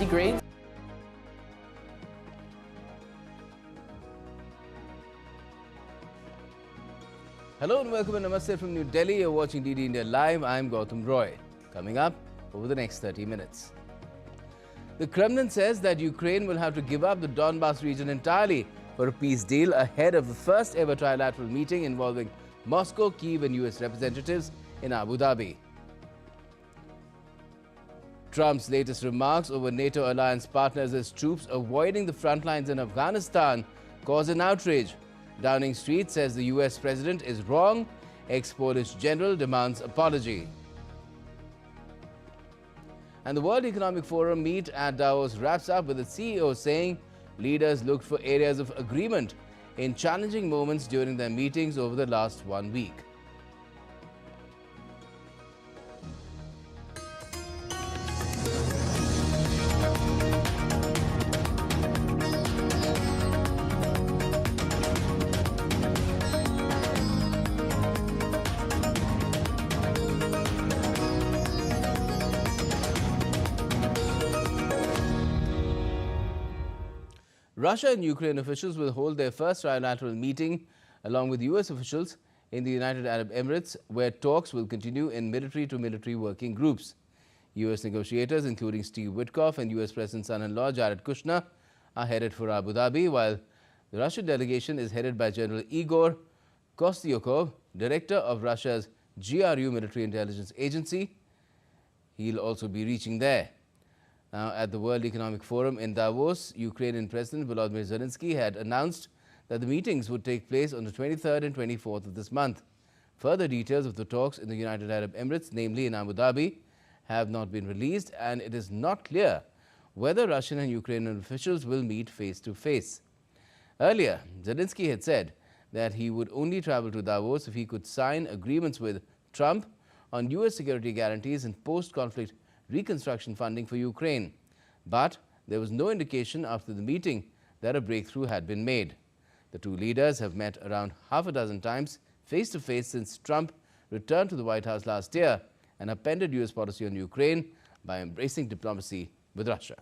centigrade. Hello and welcome and namaste from New Delhi. You're watching DD India Live. I'm Gautam Roy. Coming up over the next 30 minutes. The Kremlin says that Ukraine will have to give up the Donbas region entirely for a peace deal ahead of the first ever trilateral meeting involving Moscow, Kyiv and US representatives in Abu Dhabi. Trump's latest remarks over NATO alliance partners as troops avoiding the front lines in Afghanistan cause an outrage. Downing Street says the US president is wrong. Ex-Polish general demands apology. And the World Economic Forum meet at Davos wraps up with the CEO saying leaders looked for areas of agreement in challenging moments during their meetings over the last 1 week. Russia and Ukraine officials will hold their first trilateral meeting along with US officials in the United Arab Emirates, where talks will continue in military-to-military working groups. US negotiators, including Steve Witkoff and US President's son-in-law Jared Kushner, are headed for Abu Dhabi, while the Russian delegation is headed by General Igor Kostyukov, director of Russia's GRU military intelligence agency. He'll also be reaching there. Now, at the World Economic Forum in Davos, Ukrainian President Volodymyr Zelensky had announced that the meetings would take place on the 23rd and 24th of this month. Further details of the talks in the United Arab Emirates, namely in Abu Dhabi, have not been released, and it is not clear whether Russian and Ukrainian officials will meet face-to-face. Earlier, Zelensky had said that he would only travel to Davos if he could sign agreements with Trump on US security guarantees and post-conflict reconstruction funding for Ukraine. But there was no indication after the meeting that a breakthrough had been made. The two leaders have met around half a dozen times face-to-face since Trump returned to the White House last year and upended US policy on Ukraine by embracing diplomacy with Russia.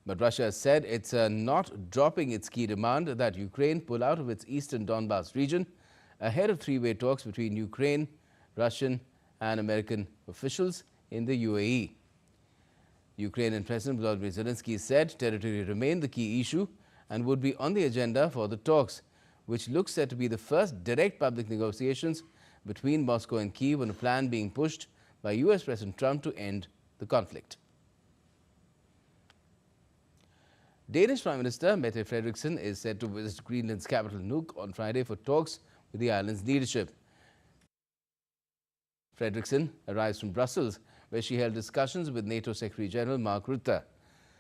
But Russia has said it's not dropping its key demand that Ukraine pull out of its eastern Donbas region ahead of three-way talks between Ukraine, Russian and American officials in the UAE. Ukrainian President Volodymyr Zelensky said territory remained the key issue and would be on the agenda for the talks, which looks set to be the first direct public negotiations between Moscow and Kyiv on a plan being pushed by US President Trump to end the conflict. Danish Prime Minister Mette Frederiksen is set to visit Greenland's capital Nuuk on Friday for talks with the island's leadership. Frederiksen arrives from Brussels, where she held discussions with NATO Secretary General Mark Rutte.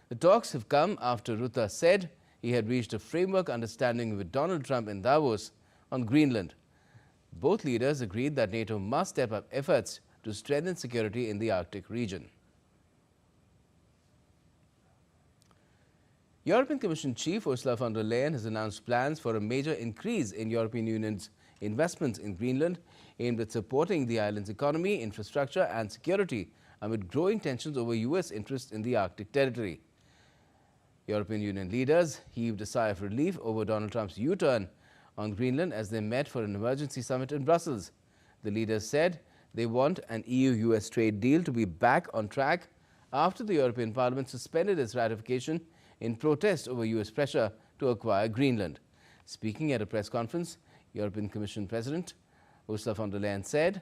The talks have come after Rutte said he had reached a framework understanding with Donald Trump in Davos on Greenland. Both leaders agreed that NATO must step up efforts to strengthen security in the Arctic region. European Commission Chief Ursula von der Leyen has announced plans for a major increase in European Union's investments in Greenland aimed at supporting the island's economy, infrastructure and security amid growing tensions over US interests in the Arctic territory. European Union leaders heaved a sigh of relief over Donald Trump's U-turn on Greenland as they met for an emergency summit in Brussels. The leaders said they want an EU-US trade deal to be back on track after the European Parliament suspended its ratification in protest over US pressure to acquire Greenland. Speaking at a press conference, European Commission President Ursula von der Leyen said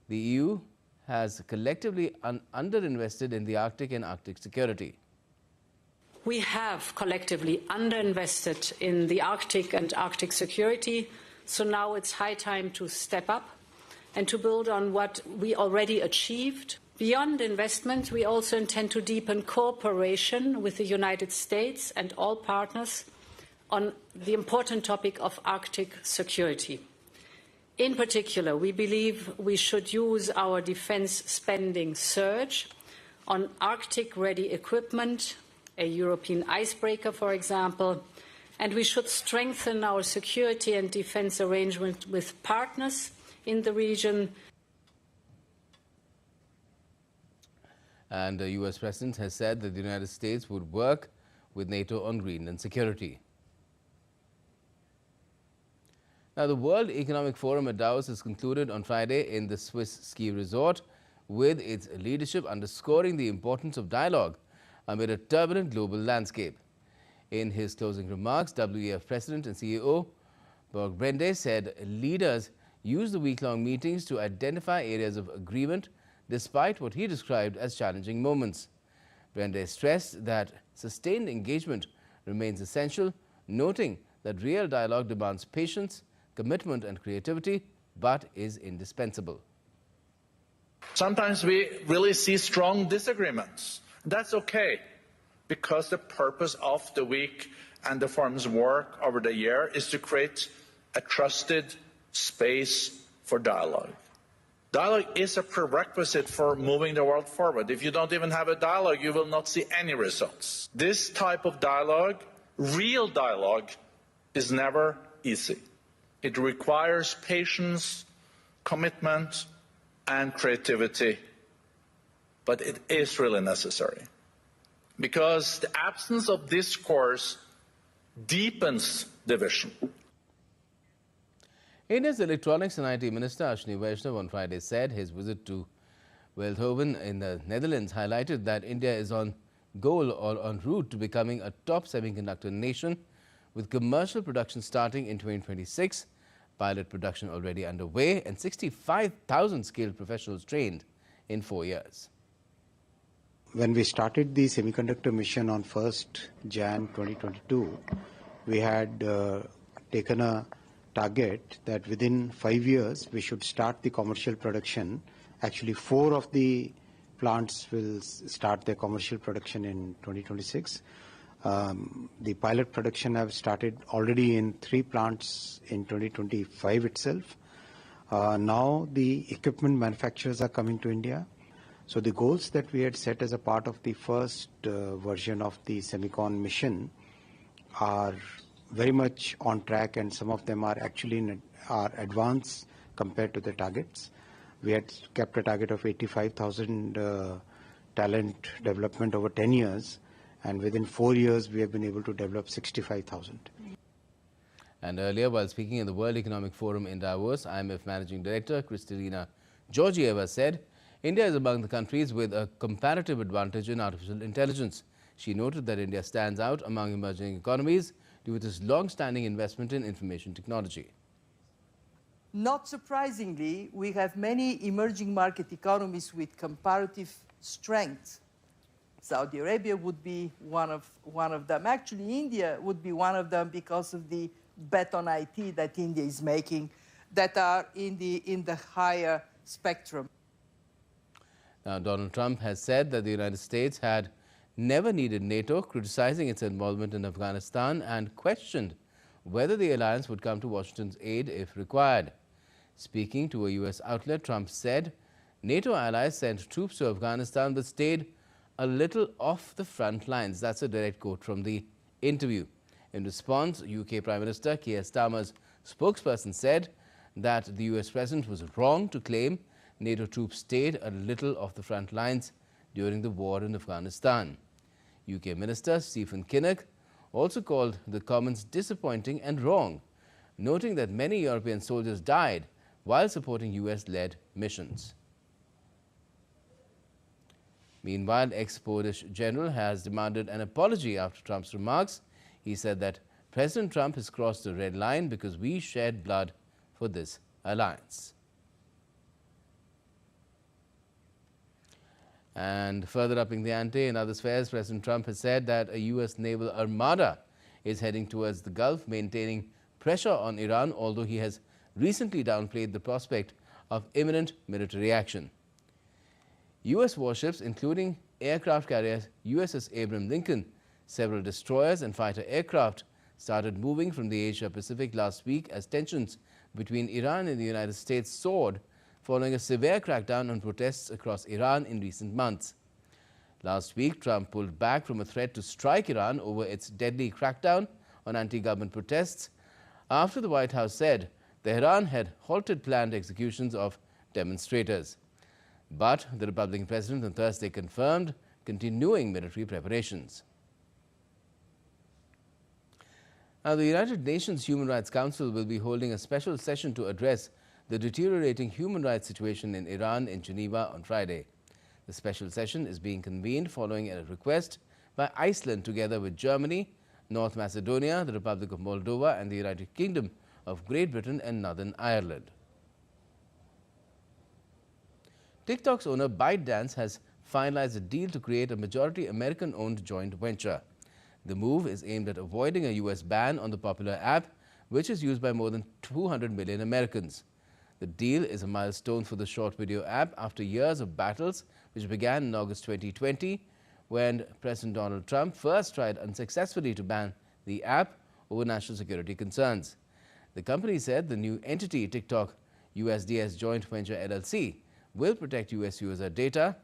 the EU has collectively underinvested in the Arctic and Arctic security. We have collectively underinvested in the Arctic and Arctic security, so now it's high time to step up and to build on what we already achieved. Beyond investment, we also intend to deepen cooperation with the United States and all partners on the important topic of Arctic security. In particular, we believe we should use our defense spending surge on Arctic-ready equipment, a European icebreaker, for example, and we should strengthen our security and defense arrangement with partners in the region. And the U.S. President has said that the United States would work with NATO on Greenland security. Now, the World Economic Forum at Davos is concluded on Friday in the Swiss ski resort, with its leadership underscoring the importance of dialogue amid a turbulent global landscape. In his closing remarks, WEF President and CEO Borg Brende said leaders used the week-long meetings to identify areas of agreement despite what he described as challenging moments. Brende stressed that sustained engagement remains essential, noting that real dialogue demands patience, commitment and creativity, but is indispensable. Sometimes we really see strong disagreements. That's okay, because the purpose of the week and the forum's work over the year is to create a trusted space for dialogue. Dialogue is a prerequisite for moving the world forward. If you don't even have a dialogue, you will not see any results. This type of dialogue, real dialogue, is never easy. It requires patience, commitment, and creativity, but it is really necessary, because the absence of discourse deepens division. India's Electronics and IT Minister Ashwini Vaishnaw on Friday said his visit to Veldhoven in the Netherlands highlighted that India is on goal or en route to becoming a top semiconductor nation, with commercial production starting in 2026, pilot production already underway, and 65,000 skilled professionals trained in 4 years. When we started the semiconductor mission on 1st Jan 2022, we had taken a target that within 5 years we should start the commercial production. Actually, 4 of the plants will start their commercial production in 2026. The pilot production have started already in 3 plants in 2025 itself. Now the equipment manufacturers are coming to India. So the goals that we had set as a part of the first version of the semicon mission are very much on track, and some of them are actually are advanced compared to the targets. We had kept a target of 85,000 talent development over 10 years. And within 4 years, we have been able to develop 65,000. And earlier, while speaking at the World Economic Forum in Davos, IMF Managing Director Kristalina Georgieva said India is among the countries with a comparative advantage in artificial intelligence. She noted that India stands out among emerging economies due to its long-standing investment in information technology. Not surprisingly, we have many emerging market economies with comparative strength. Saudi Arabia would be one of them. Actually, India would be one of them because of the bet on IT that India is making that are in the higher spectrum. Now, Donald Trump has said that the United States had never needed NATO, criticizing its involvement in Afghanistan, and questioned whether the alliance would come to Washington's aid if required. Speaking to a U.S. outlet, Trump said NATO allies sent troops to Afghanistan but stayed a little off the front lines. That's a direct quote from the interview. In response, UK Prime Minister Keir Starmer's spokesperson said that the US President was wrong to claim NATO troops stayed a little off the front lines during the war in Afghanistan. UK Minister Stephen Kinnock also called the comments disappointing and wrong, noting that many European soldiers died while supporting US-led missions. Meanwhile, ex-Polish general has demanded an apology after Trump's remarks. He said that President Trump has crossed the red line because we shed blood for this alliance. And further upping the ante in other spheres, President Trump has said that a U.S. naval armada is heading towards the Gulf, maintaining pressure on Iran, although he has recently downplayed the prospect of imminent military action. U.S. warships, including aircraft carrier USS Abraham Lincoln, several destroyers and fighter aircraft, started moving from the Asia-Pacific last week as tensions between Iran and the United States soared following a severe crackdown on protests across Iran in recent months. Last week, Trump pulled back from a threat to strike Iran over its deadly crackdown on anti-government protests after the White House said Tehran had halted planned executions of demonstrators. But the Republican president on Thursday confirmed continuing military preparations. Now, the United Nations Human Rights Council will be holding a special session to address the deteriorating human rights situation in Iran in Geneva on Friday. The special session is being convened following a request by Iceland together with Germany, North Macedonia, the Republic of Moldova and the United Kingdom of Great Britain and Northern Ireland. TikTok's owner ByteDance has finalized a deal to create a majority American-owned joint venture. The move is aimed at avoiding a U.S. ban on the popular app, which is used by more than 200 million Americans. The deal is a milestone for the short video app after years of battles, which began in August 2020, when President Donald Trump first tried unsuccessfully to ban the app over national security concerns. The company said the new entity, TikTok USDS Joint Venture LLC, will protect U.S. user data,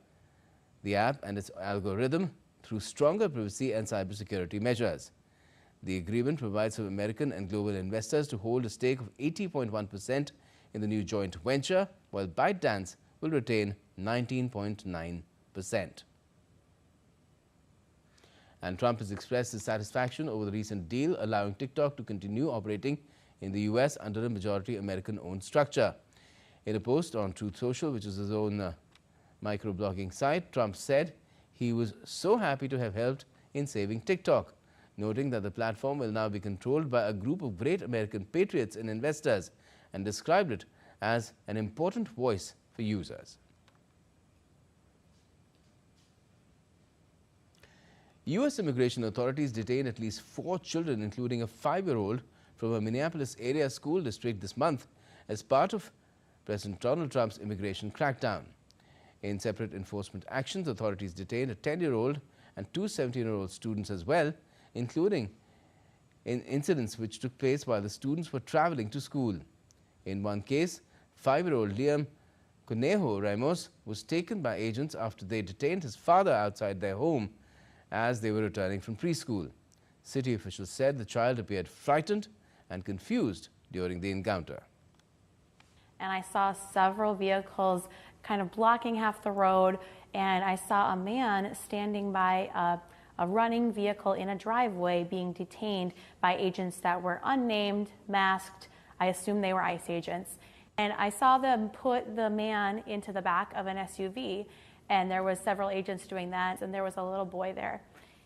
the app and its algorithm through stronger privacy and cybersecurity measures. The agreement provides for American and global investors to hold a stake of 80.1% in the new joint venture, while ByteDance will retain 19.9%. And Trump has expressed his satisfaction over the recent deal allowing TikTok to continue operating in the U.S. under a majority American-owned structure. In a post on Truth Social, which is his own microblogging site, Trump said he was so happy to have helped in saving TikTok, noting that the platform will now be controlled by a group of great American patriots and investors, and described it as an important voice for users. U.S. immigration authorities detained at least 4 children, including a 5-year-old, from a Minneapolis area school district this month as part of President Donald Trump's immigration crackdown. In separate enforcement actions, authorities detained a 10-year-old and 2 17-year-old students as well, including in incidents which took place while the students were traveling to school. In one case, 5-year-old Liam Conejo Ramos was taken by agents after they detained his father outside their home as they were returning from preschool. City officials said the child appeared frightened and confused during the encounter. And I saw several vehicles kind of blocking half the road, and I saw a man standing by a running vehicle in a driveway being detained by agents that were unnamed, masked. I assume they were ICE agents. And I saw them put the man into the back of an SUV, and there was several agents doing that, and there was a little boy there.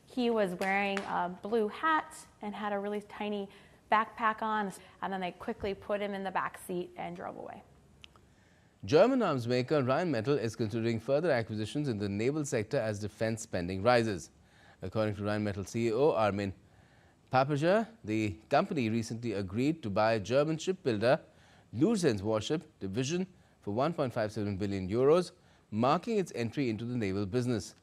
He was wearing a blue hat and had a really tiny backpack on, and then they quickly put him in the back seat and drove away. German arms maker Rheinmetall is considering further acquisitions in the naval sector as defense spending rises. According to Rheinmetall CEO Armin Paperger, the company recently agreed to buy German shipbuilder Luzern's warship division for 1.57 billion euros, marking its entry into the naval business.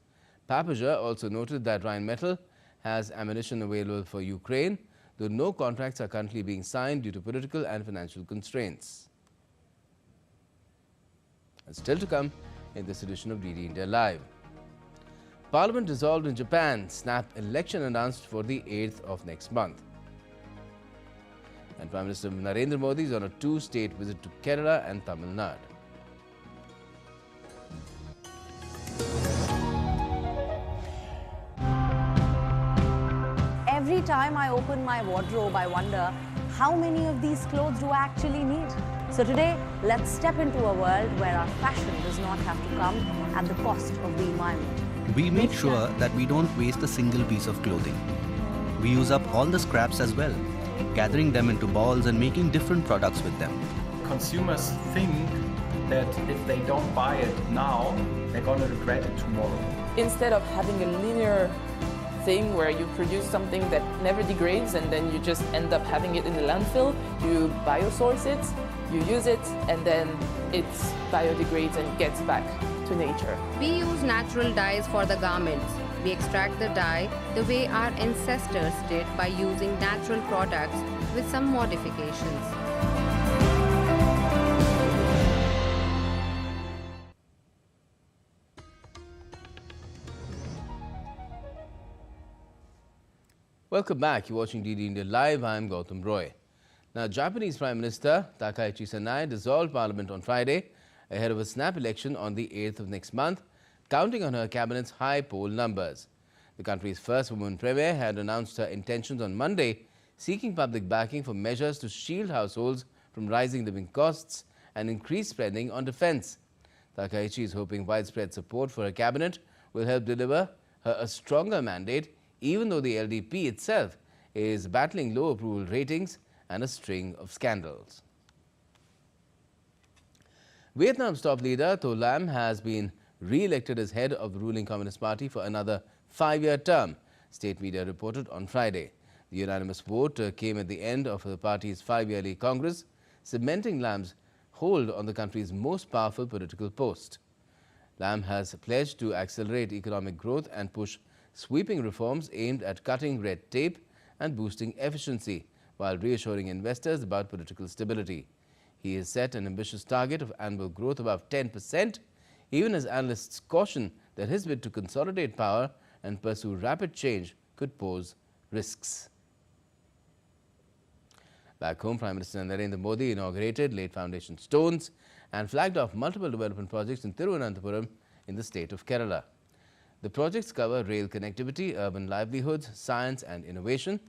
Paperger also noted that Rheinmetall has ammunition available for Ukraine, though no contracts are currently being signed due to political and financial constraints. And still to come in this edition of DD India Live. Parliament dissolved in Japan, snap election announced for the 8th of next month. And Prime Minister Narendra Modi is on a 2-state visit to Kerala and Tamil Nadu. Every time I open my wardrobe, I wonder how many of these clothes do I actually need? So today, let's step into a world where our fashion does not have to come at the cost of the environment. We make sure that we don't waste a single piece of clothing. We use up all the scraps as well, gathering them into balls and making different products with them. Consumers think that if they don't buy it now, they're going to regret it tomorrow. Instead of having a linear thing where you produce something that never degrades and then you just end up having it in the landfill, you biosource it, you use it, and then it biodegrades and gets back to nature. We use natural dyes for the garments. We extract the dye the way our ancestors did by using natural products with some modifications. Welcome back. You're watching DD India Live. I'm Gautam Roy. Now, Japanese Prime Minister Takaichi Sanae dissolved parliament on Friday ahead of a snap election on the 8th of next month, counting on her cabinet's high poll numbers. The country's first woman premier had announced her intentions on Monday, seeking public backing for measures to shield households from rising living costs and increase spending on defense. Takaichi is hoping widespread support for her cabinet will help deliver her a stronger mandate, even though the LDP itself is battling low approval ratings and a string of scandals. Vietnam's top leader, Tho Lam, has been re-elected as head of the ruling Communist Party for another 5-year term, state media reported on Friday. The unanimous vote came at the end of the party's 5-yearly Congress, cementing Lam's hold on the country's most powerful political post. Lam has pledged to accelerate economic growth and push sweeping reforms aimed at cutting red tape and boosting efficiency, while reassuring investors about political stability. He has set an ambitious target of annual growth above 10%, even as analysts caution that his bid to consolidate power and pursue rapid change could pose risks. Back home, Prime Minister Narendra Modi inaugurated, laid foundation stones and flagged off multiple development projects in Thiruvananthapuram in the state of Kerala. The projects cover rail connectivity, urban livelihoods, science and innovation.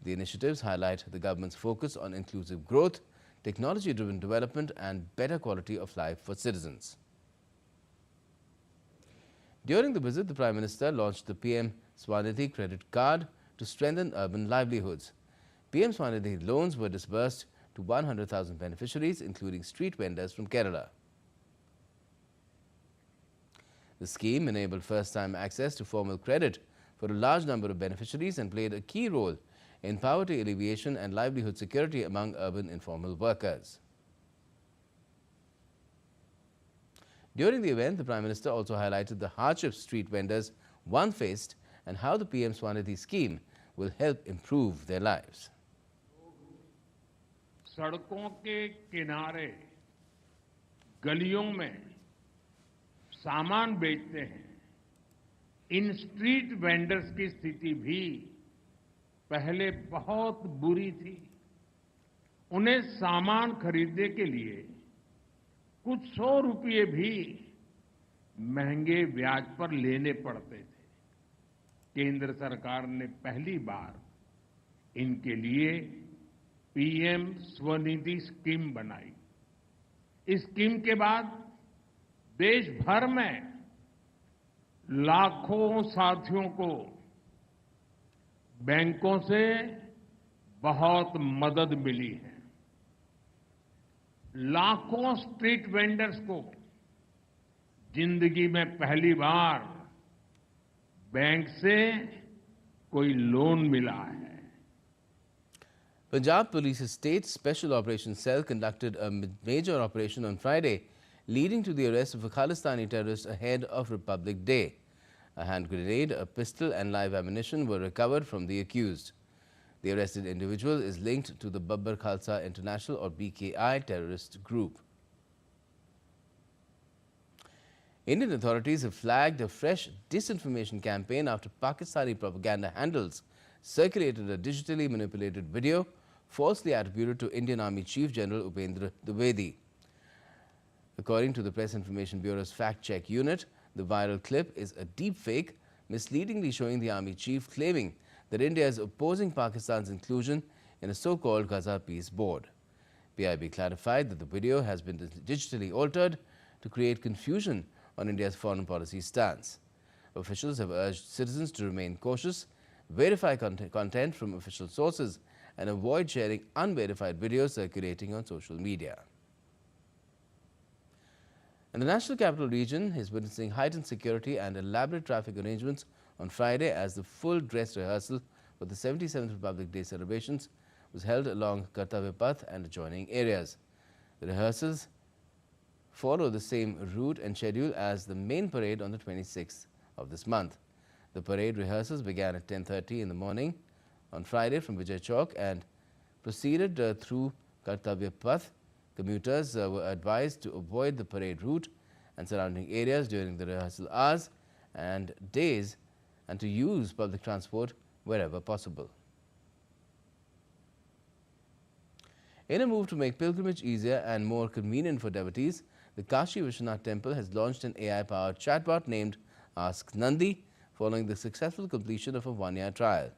The initiatives highlight the government's focus on inclusive growth, technology-driven development and better quality of life for citizens. During the visit, the Prime Minister launched the PM Swanidhi credit card to strengthen urban livelihoods. PM Swanidhi loans were disbursed to 100,000 beneficiaries, including street vendors from Kerala. The scheme enabled first-time access to formal credit for a large number of beneficiaries and played a key role in poverty alleviation and livelihood security among urban informal workers. During the event, the Prime Minister also highlighted the hardships street vendors once faced and how the PM Swanidhi scheme will help improve their lives. सड़कों के किनारे गलियों में सामान बेचते हैं, इन street vendors की स्थिति भी पहले बहुत बुरी थी। उन्हें सामान खरीदने के लिए कुछ 100 रुपये भी महंगे ब्याज पर लेने पड़ते थे। केंद्र सरकार ने पहली बार इनके लिए पीएम स्वनिधि स्कीम बनाई। इस स्कीम के बाद देश भर में लाखों साथियों को बैंकों से बहुत मदद मिली है। लाखों स्ट्रीट वेंडर्स को जिंदगी में पहली बार बैंक से कोई लोन मिला है। Punjab Police's State Special Operations Cell conducted a major operation on Friday, leading to the arrest of a Khalistani terrorist ahead of Republic Day. A hand grenade, a pistol and live ammunition were recovered from the accused. The arrested individual is linked to the Babbar Khalsa International or BKI terrorist group. Indian authorities have flagged a fresh disinformation campaign after Pakistani propaganda handles circulated a digitally manipulated video falsely attributed to Indian Army Chief General Upendra Dwivedi. According to the Press Information Bureau's fact-check unit, the viral clip is a deepfake, misleadingly showing the Army Chief claiming that India is opposing Pakistan's inclusion in a so-called Gaza Peace Board. PIB clarified that the video has been digitally altered to create confusion on India's foreign policy stance. Officials have urged citizens to remain cautious, verify content from official sources, and avoid sharing unverified videos circulating on social media. And the National Capital Region is witnessing heightened security and elaborate traffic arrangements on Friday as the full dress rehearsal for the 77th Republic Day celebrations was held along Kartavya Path and adjoining areas. The rehearsals follow the same route and schedule as the main parade on the 26th of this month. The parade rehearsals began at 10:30 in the morning on Friday from Vijay Chowk and proceeded through Kartavya Path. Commuters were advised to avoid the parade route and surrounding areas during the rehearsal hours and days and to use public transport wherever possible. In a move to make pilgrimage easier and more convenient for devotees, the Kashi Vishwanath Temple has launched an AI-powered chatbot named Ask Nandi, following the successful completion of a one-year trial.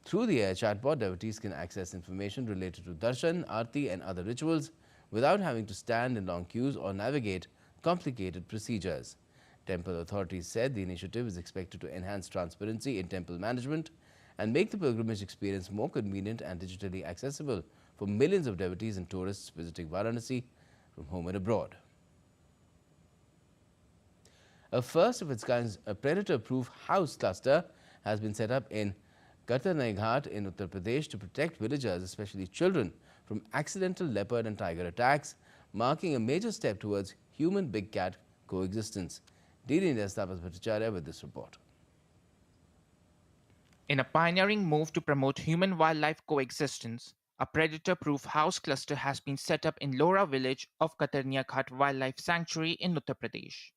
Through the AI chatbot, devotees can access information related to darshan, aarti and other rituals without having to stand in long queues or navigate complicated procedures. Temple authorities said the initiative is expected to enhance transparency in temple management and make the pilgrimage experience more convenient and digitally accessible for millions of devotees and tourists visiting Varanasi from home and abroad. A first-of-its-kind predator-proof house cluster has been set up in Katarnai Ghat in Uttar Pradesh to protect villagers, especially children, from accidental leopard and tiger attacks, marking a major step towards human big cat coexistence. DD India's Tapas Bhattacharya with this report. In a pioneering move to promote human-wildlife coexistence, a predator-proof house cluster has been set up in Lora village of Katarnia Ghat Wildlife Sanctuary in Uttar Pradesh.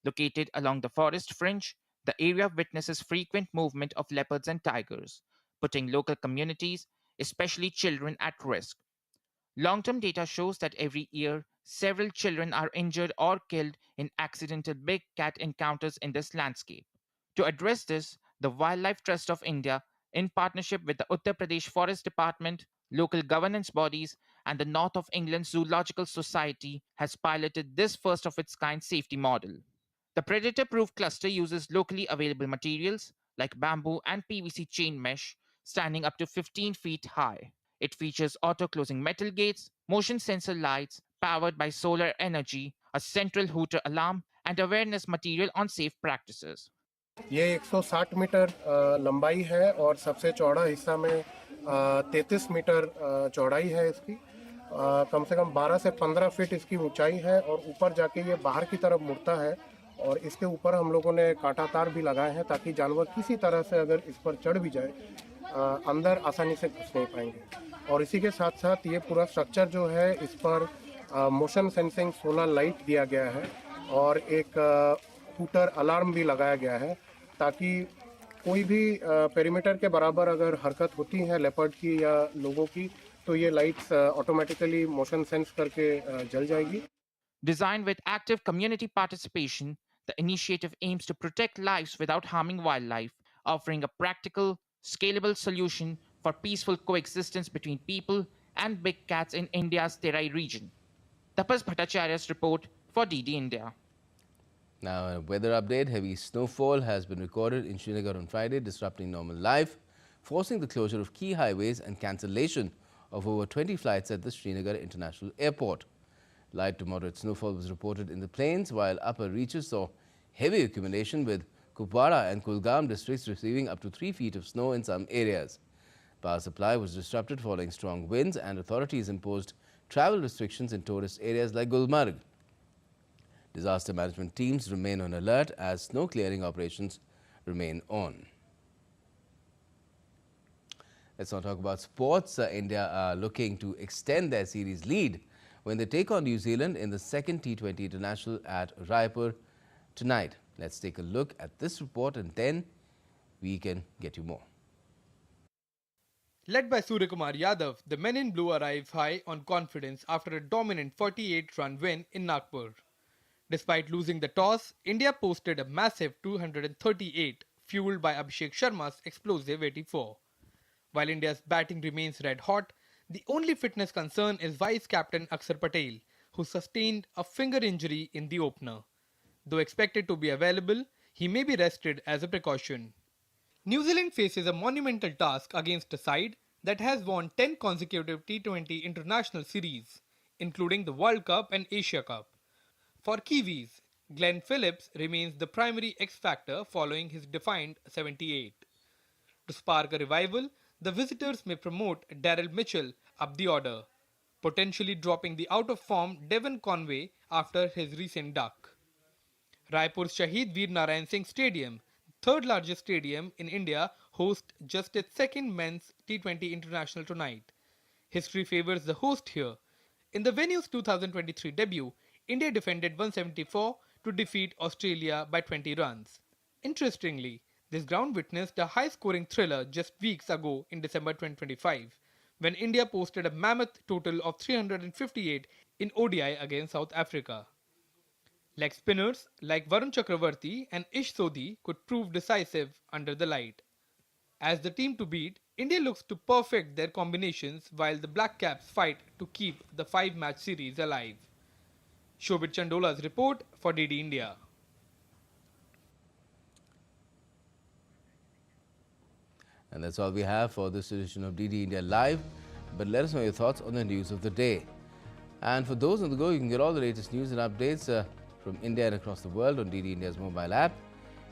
Located along the forest fringe, the area witnesses frequent movement of leopards and tigers, putting local communities, especially children, at risk. Long-term data shows that every year, several children are injured or killed in accidental big cat encounters in this landscape. To address this, the Wildlife Trust of India, in partnership with the Uttar Pradesh Forest Department, local governance bodies, and the North of England Zoological Society, has piloted this first-of-its-kind safety model. The predator-proof cluster uses locally available materials like bamboo and PVC chain mesh, standing up to 15 feet high. It features auto-closing metal gates, motion sensor lights, powered by solar energy, a central hooter alarm, and awareness material on safe practices. ये 160 metre लंबाई है और सबसे चौड़ा हिस्सा में 33 metre चौड़ाई है इसकी। कम से कम 12 से 15 फीट इसकी ऊंचाई है और ऊपर जाके ये बाहर की तरफ मुड़ता है और इसके ऊपर हम लोगों ने कांटा तार भी लगाए हैं ताकि जानवर किसी तरह से अगर इस पर चढ़ भी जाए अंदर आसानी से घुस नहीं पाएंगे। और इसी के साथ साथ ये पूरा स्ट्रक्चर जो है इस पर मोशन सेंसिंग सोलर लाइट दिया गया है और एक हूटर अलार्म भी लगाया गया है ताकि कोई भी पेरीमीटर के बराबर अगर हरकत होती है लेपर्ड की या लोगों की तो ये लाइट्स ऑटोमेटिकली मोशन सेंस करके जल जाएगी। Designed with active community participation, the initiative aims to protect lives without harming wildlife, offering a practical, scalable solution for peaceful coexistence between people and big cats in India's Terai region. Tapas Bhattacharya's report for DD India. Now, a weather update. Heavy snowfall has been recorded in Srinagar on Friday, disrupting normal life, forcing the closure of key highways and cancellation of over 20 flights at the Srinagar International Airport. Light to moderate snowfall was reported in the plains, while upper reaches saw heavy accumulation, with Kupwara and Kulgam districts receiving up to 3 feet of snow in some areas. Power supply was disrupted following strong winds, and authorities imposed travel restrictions in tourist areas like Gulmarg. Disaster management teams remain on alert as snow clearing operations remain on. Let's now talk about sports. India are looking to extend their series lead when they take on New Zealand in the second T20 International at Raipur tonight. Let's take a look at this report and then we can get you more. Led by Suryakumar Yadav, the men in blue arrive high on confidence after a dominant 48-run win in Nagpur. Despite losing the toss, India posted a massive 238, fueled by Abhishek Sharma's explosive 84. While India's batting remains red hot, the only fitness concern is vice captain Akshar Patel, who sustained a finger injury in the opener. Though expected to be available, he may be rested as a precaution. New Zealand faces a monumental task against a side that has won 10 consecutive T20 international series, including the World Cup and Asia Cup. For Kiwis, Glenn Phillips remains the primary X-factor following his defined 78. To spark a revival, the visitors may promote Daryl Mitchell up the order, potentially dropping the out-of-form Devon Conway after his recent duck. Raipur's Shahid Veer Narayan Singh Stadium, third largest stadium in India, hosts just its second men's T20 international tonight. History favors the host here. In the venue's 2023 debut, India defended 174 to defeat Australia by 20 runs. Interestingly, this ground witnessed a high-scoring thriller just weeks ago in December 2025, when India posted a mammoth total of 358 in ODI against South Africa. Leg spinners like Varun Chakravarti and Ish Sodhi could prove decisive under the light. As the team to beat, India looks to perfect their combinations while the Black Caps fight to keep the 5-match series alive. Shobit Chandola's report for DD India. And that's all we have for this edition of DD India Live. But let us know your thoughts on the news of the day. And for those on the go, you can get all the latest news and updates from India and across the world on DD India's mobile app.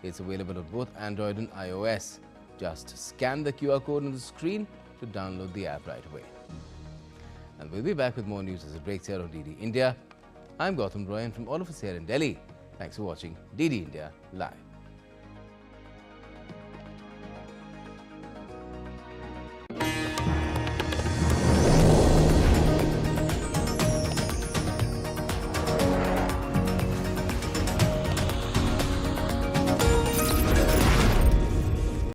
It's available on both Android and iOS. Just scan the QR code on the screen to download the app right away. And we'll be back with more news as it breaks here on DD India. I'm Gautam Roy, and from all of us here in Delhi, thanks for watching DD India Live.